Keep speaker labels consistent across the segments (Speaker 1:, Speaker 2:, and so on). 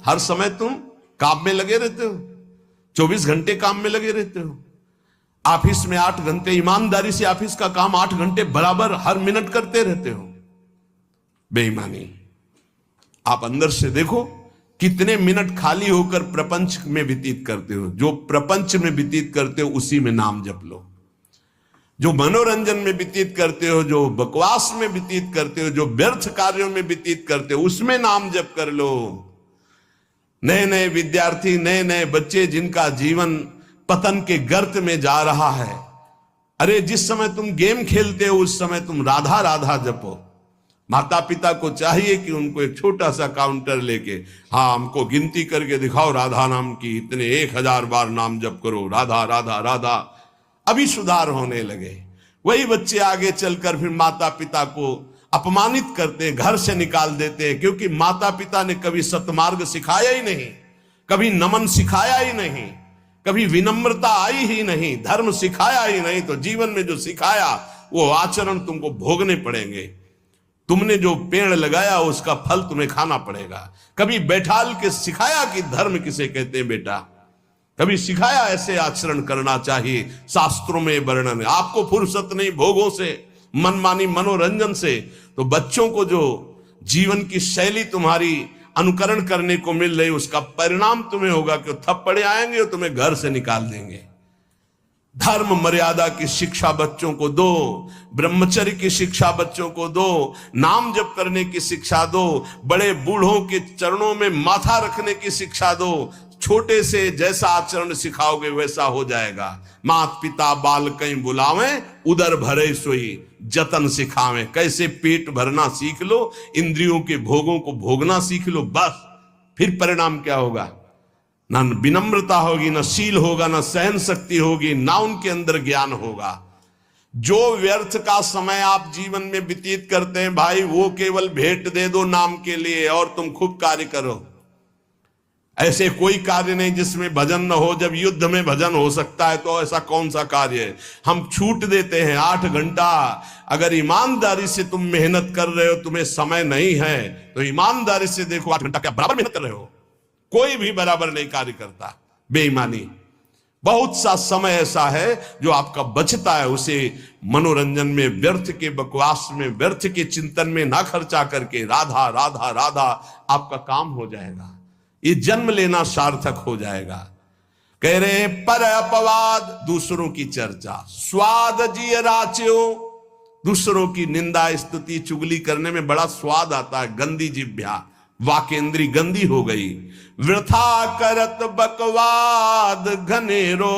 Speaker 1: हर समय तुम काम में लगे रहते हो, 24 घंटे काम में लगे रहते हो। ऑफिस में 8 घंटे ईमानदारी से ऑफिस का काम 8 घंटे बराबर हर मिनट करते रहते हो। बेईमानी। आप अंदर से देखो कितने मिनट खाली होकर प्रपंच में व्यतीत करते हो। जो प्रपंच में व्यतीत करते हो उसी में नाम जप लो। जो मनोरंजन में व्यतीत करते हो, जो बकवास में व्यतीत करते हो, जो व्यर्थ कार्यों में व्यतीत करते हो, उसमें नाम जप कर लो। नए नए विद्यार्थी, नए नए बच्चे जिनका जीवन पतन के गर्त में जा रहा है, अरे जिस समय तुम गेम खेलते हो उस समय तुम राधा राधा जपो। माता पिता को चाहिए कि उनको एक छोटा सा काउंटर लेके, हाँ हमको गिनती करके दिखाओ राधा नाम की, इतने 1000 बार नाम जप करो, राधा राधा राधा। अभी सुधार होने लगे। वही बच्चे आगे चलकर फिर माता पिता को अपमानित करते, घर से निकाल देते हैं, क्योंकि माता पिता ने कभी सतमार्ग सिखाया ही नहीं, कभी नमन सिखाया ही नहीं, कभी विनम्रता आई ही नहीं, धर्म सिखाया ही नहीं। तो जीवन में जो सिखाया वो आचरण तुमको भोगने पड़ेंगे। तुमने जो पेड़ लगाया उसका फल तुम्हें खाना पड़ेगा। कभी बैठाल के सिखाया कि धर्म किसे कहते हैं बेटा, कभी सिखाया ऐसे आचरण करना चाहिए। शास्त्रों में वर्णन है। आपको फुर्सत नहीं भोगों से, मनमानी मनोरंजन से, तो बच्चों को जो जीवन की शैली तुम्हारी अनुकरण करने को मिल रही उसका परिणाम तुम्हें होगा कि थप्पड़े आएंगे और तुम्हें घर से निकाल देंगे। धर्म मर्यादा की शिक्षा बच्चों को दो, ब्रह्मचर्य की शिक्षा बच्चों को दो, नाम जप करने की शिक्षा दो, बड़े बूढ़ों के चरणों में माथा रखने की शिक्षा दो। छोटे से जैसा आचरण सिखाओगे वैसा हो जाएगा। माता पिता बाल कहीं बुलावे, उदर भरे सोई जतन सिखावे। कैसे पेट भरना सीख लो, इंद्रियों के भोगों को भोगना सीख लो, बस फिर परिणाम क्या होगा? ना विनम्रता होगी, ना शील होगा, ना सहन शक्ति होगी, ना उनके अंदर ज्ञान होगा। जो व्यर्थ का समय आप जीवन में व्यतीत करते हैं भाई, वो केवल भेंट दे दो नाम के लिए और तुम खूब कार्य करो। ऐसे कोई कार्य नहीं जिसमें भजन न हो। जब युद्ध में भजन हो सकता है तो ऐसा कौन सा कार्य है? हम छूट देते हैं 8 घंटा। अगर ईमानदारी से तुम मेहनत कर रहे हो, तुम्हें समय नहीं है तो ईमानदारी से देखो 8 घंटा क्या बराबर मेहनत कर रहे हो? कोई भी बराबर नहीं कार्य करता। बेईमानी। बहुत सा समय ऐसा है जो आपका बचता है, उसे मनोरंजन में, व्यर्थ के बकवास में, व्यर्थ के चिंतन में ना खर्चा करके राधा राधा राधा आपका काम हो जाएगा। ये जन्म लेना सार्थक हो जाएगा। कह रहे हैं पर अपवाद, दूसरों की चर्चा, स्वाद जिय राच्यो, दूसरों की निंदा स्तुति चुगली करने में बड़ा स्वाद आता है। गंदी जिह्वा, वाकेंद्री गंदी हो गई। वृथा करत बकवाद घनेरो,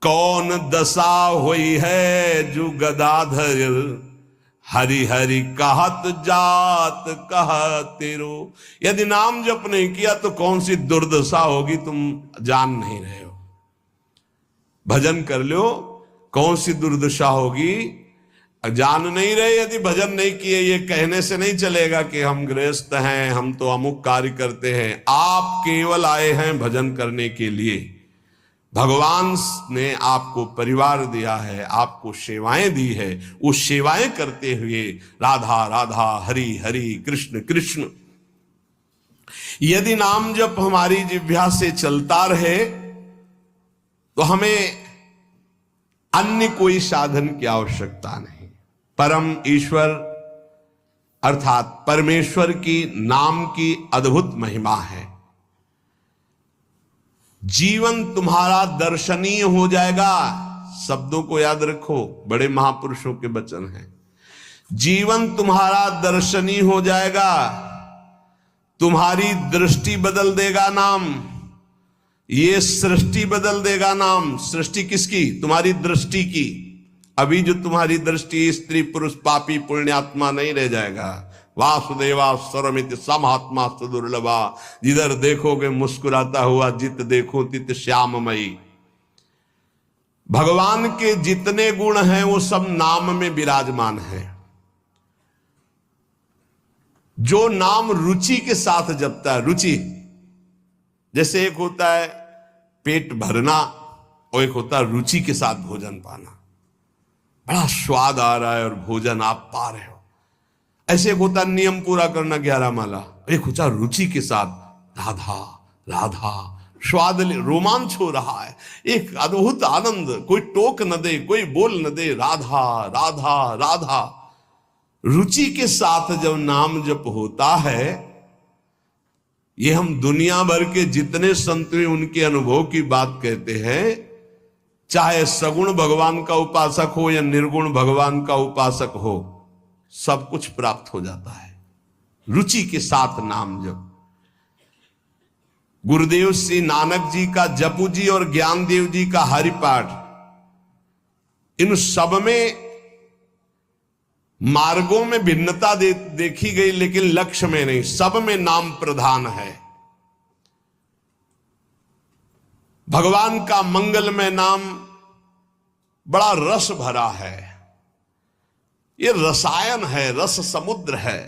Speaker 1: कौन दशा हुई है जो गदाधर, हरि हरि कहत जात कहतेरो। यदि नाम जप नहीं किया तो कौन सी दुर्दशा होगी तुम जान नहीं रहे हो। भजन कर लो, कौन सी दुर्दशा होगी जान नहीं रहे। यदि भजन नहीं किए, ये कहने से नहीं चलेगा कि हम गृहस्थ हैं, हम तो अमुक कार्य करते हैं। आप केवल आए हैं भजन करने के लिए। भगवान ने आपको परिवार दिया है, आपको सेवाएं दी है। वो सेवाएं करते हुए राधा राधा, हरि हरि, कृष्ण कृष्ण। यदि नाम जप हमारी जिह्वा से चलता रहे तो हमें अन्य कोई साधन की आवश्यकता नहीं। परम ईश्वर अर्थात परमेश्वर की नाम की अद्भुत महिमा है। जीवन तुम्हारा दर्शनीय हो जाएगा। शब्दों को याद रखो, बड़े महापुरुषों के वचन हैं। जीवन तुम्हारा दर्शनीय हो जाएगा। तुम्हारी दृष्टि बदल देगा नाम। ये सृष्टि बदल देगा नाम। सृष्टि किसकी? तुम्हारी दृष्टि की। अभी जो तुम्हारी दृष्टि स्त्री पुरुष पापी पुण्यात्मा नहीं रह जाएगा। वासुदेवा सर्वमित समात्मा सुदुर्लभा, जिधर देखोगे मुस्कुराता हुआ, जित देखो तित श्याममयी। भगवान के जितने गुण हैं वो सब नाम में विराजमान है। जो नाम रुचि के साथ जपता है, रुचि जैसे एक होता है पेट भरना और एक होता है रुचि के साथ भोजन पाना। बड़ा स्वाद आ रहा है और भोजन आप पा रहे हो। ऐसे एक होता नियम पूरा करना 11 माला, एक ऊंचा रुचि के साथ राधा राधा, स्वाद रोमांच हो रहा है, एक अद्भुत आनंद, कोई टोक न दे, कोई बोल न दे, राधा राधा राधा। रुचि के साथ जब नाम जप होता है, ये हम दुनिया भर के जितने संत हैं उनके अनुभव की बात कहते हैं, चाहे सगुण भगवान का उपासक हो या निर्गुण भगवान का उपासक हो, सब कुछ प्राप्त हो जाता है रुचि के साथ नाम जप। गुरुदेव श्री नानक जी का जपू जी और ज्ञानदेव जी का हरिपाठ, इन सब में मार्गों में भिन्नता देखी गई, लेकिन लक्ष्य में नहीं, सब में नाम प्रधान है। भगवान का मंगलमय नाम बड़ा रस भरा है, ये रसायन है, रस समुद्र है।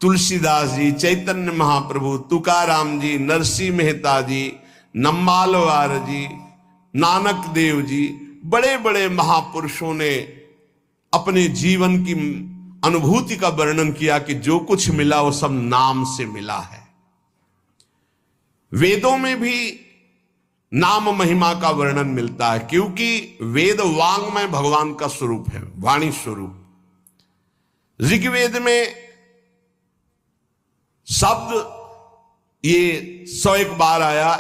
Speaker 1: तुलसीदास जी, चैतन्य महाप्रभु, तुकाराम जी, नरसिंह मेहता जी, नम्मालवार जी, नानक देव जी, बड़े बड़े महापुरुषों ने अपने जीवन की अनुभूति का वर्णन किया कि जो कुछ मिला वो सब नाम से मिला है। वेदों में भी नाम महिमा का वर्णन मिलता है, क्योंकि वेद वांग्मय भगवान का स्वरूप है, वाणी स्वरूप। ऋग्वेद में शब्द ये 101 बार आया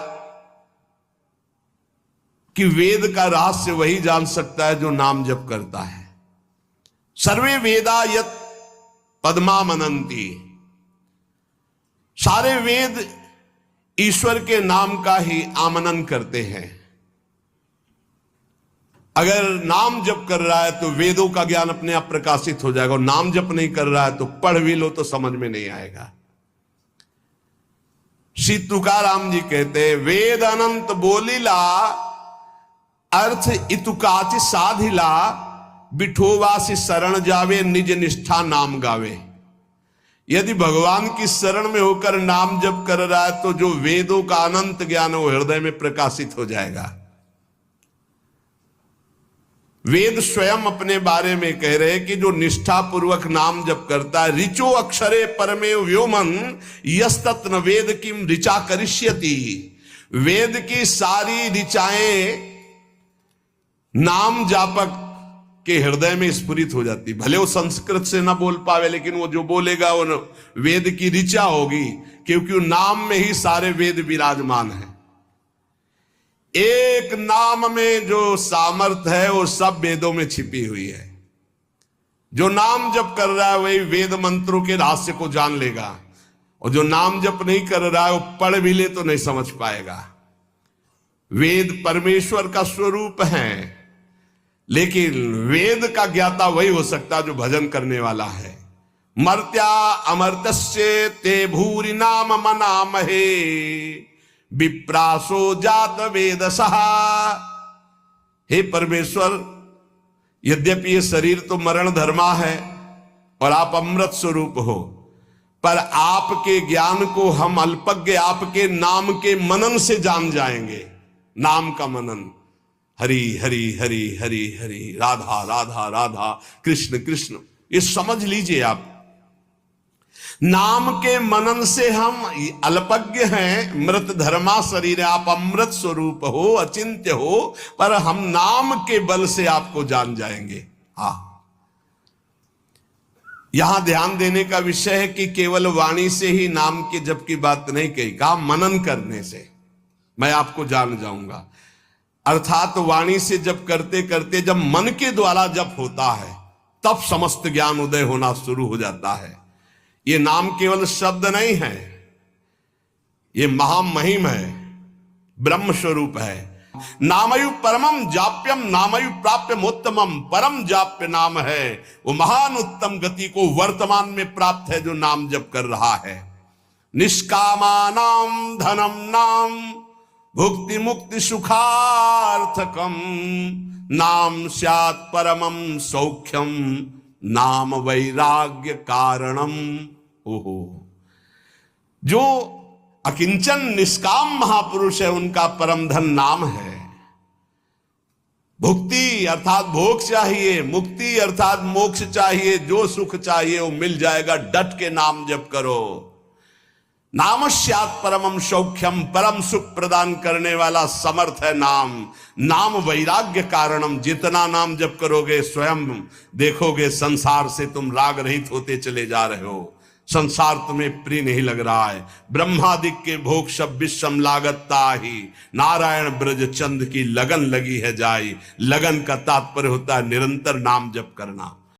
Speaker 1: कि वेद का रहस्य वही जान सकता है जो नाम जप करता है। सर्वे वेदा यत पद्मा मनंती, सारे वेद ईश्वर के नाम का ही आमनन करते हैं। अगर नाम जप कर रहा है तो वेदों का ज्ञान अपने आप प्रकाशित हो जाएगा, और नाम जप नहीं कर रहा है तो पढ़ भी लो तो समझ में नहीं आएगा। श्री तुकाराम जी कहते हैं, वेद अनंत बोलीला, अर्थ इतुकाच साधिला, बिठोवासी शरण जावे, निज निष्ठा नाम गावे। यदि भगवान की शरण में होकर नाम जप कर रहा है तो जो वेदों का अनंत ज्ञान वो हृदय में प्रकाशित हो जाएगा। वेद स्वयं अपने बारे में कह रहे हैं कि जो निष्ठा पूर्वक नाम जप करता है, ऋचो अक्षरे परमे व्योमन यस्तत्न वेद किम ऋचा करिष्यति। वेद की सारी ऋचाएं नाम जापक के हृदय में स्फुरित हो जाती। भले वो संस्कृत से ना बोल पावे, लेकिन वो जो बोलेगा वो वेद की ऋचा होगी, क्योंकि नाम में ही सारे वेद विराजमान है। एक नाम में जो सामर्थ्य है वो सब वेदों में छिपी हुई है। जो नाम जप कर रहा है वही वेद मंत्रों के रहस्य को जान लेगा, और जो नाम जप नहीं कर रहा है वो पढ़ भी ले तो नहीं समझ पाएगा। वेद परमेश्वर का स्वरूप है, लेकिन वेद का ज्ञाता वही हो सकता है जो भजन करने वाला है। मर्त्या अमर्त्य ते भूरि नाम मनामहे, विप्रासो जात वेद सहा। हे परमेश्वर, यद्यपि ये शरीर तो मरण धर्मा है और आप अमृत स्वरूप हो, पर आपके ज्ञान को हम अल्पज्ञ आपके नाम के मनन से जान जाएंगे। नाम का मनन, हरि हरि हरि हरि हरि, राधा राधा राधा, कृष्ण कृष्ण, ये समझ लीजिए आप। नाम के मनन से हम अल्पज्ञ हैं, मृत धर्मा शरीर है, आप अमृत स्वरूप हो, अचिंत्य हो, पर हम नाम के बल से आपको जान जाएंगे। हाँ, यहां ध्यान देने का विषय है कि केवल वाणी से ही नाम के जप की बात नहीं कही, कहा मनन करने से मैं आपको जान जाऊंगा। अर्थात वाणी से जप करते करते जब मन के द्वारा जप होता है तब समस्त ज्ञान उदय होना शुरू हो जाता है। ये नाम केवल शब्द नहीं है, ये महामहिम है, ब्रह्म स्वरूप है। नामयु परमम जाप्यम नामयु प्राप्यम उत्तमम, परम जाप्य नाम है, वो महान उत्तम गति को वर्तमान में प्राप्त है जो नाम जप कर रहा है। निष्कामानाम धनम नाम भुक्ति मुक्ति सुखार्थकम, नाम स्यात् परमम सौख्यम, नाम वैराग्य कारणम। ओहो, जो अकिंचन निष्काम महापुरुष है उनका परम धन नाम है। भुक्ति अर्थात भोग चाहिए, मुक्ति अर्थात मोक्ष चाहिए, जो सुख चाहिए वो मिल जाएगा। डट के नाम जप करो। नामस्यात् परमम सौख्यम, परम सुख प्रदान करने वाला समर्थ है नाम। नाम वैराग्य कारणम, जितना नाम जप करोगे स्वयं देखोगे संसार से तुम राग रहित होते चले जा रहे हो। संसार तुम्हें प्रिय नहीं लग रहा है। ब्रह्मादिक के भोग सब विषम लागता ही, नारायण ब्रज चंद की लगन लगी है जाई। लगन का तात्पर्य होता है निरंतर नाम जप करना।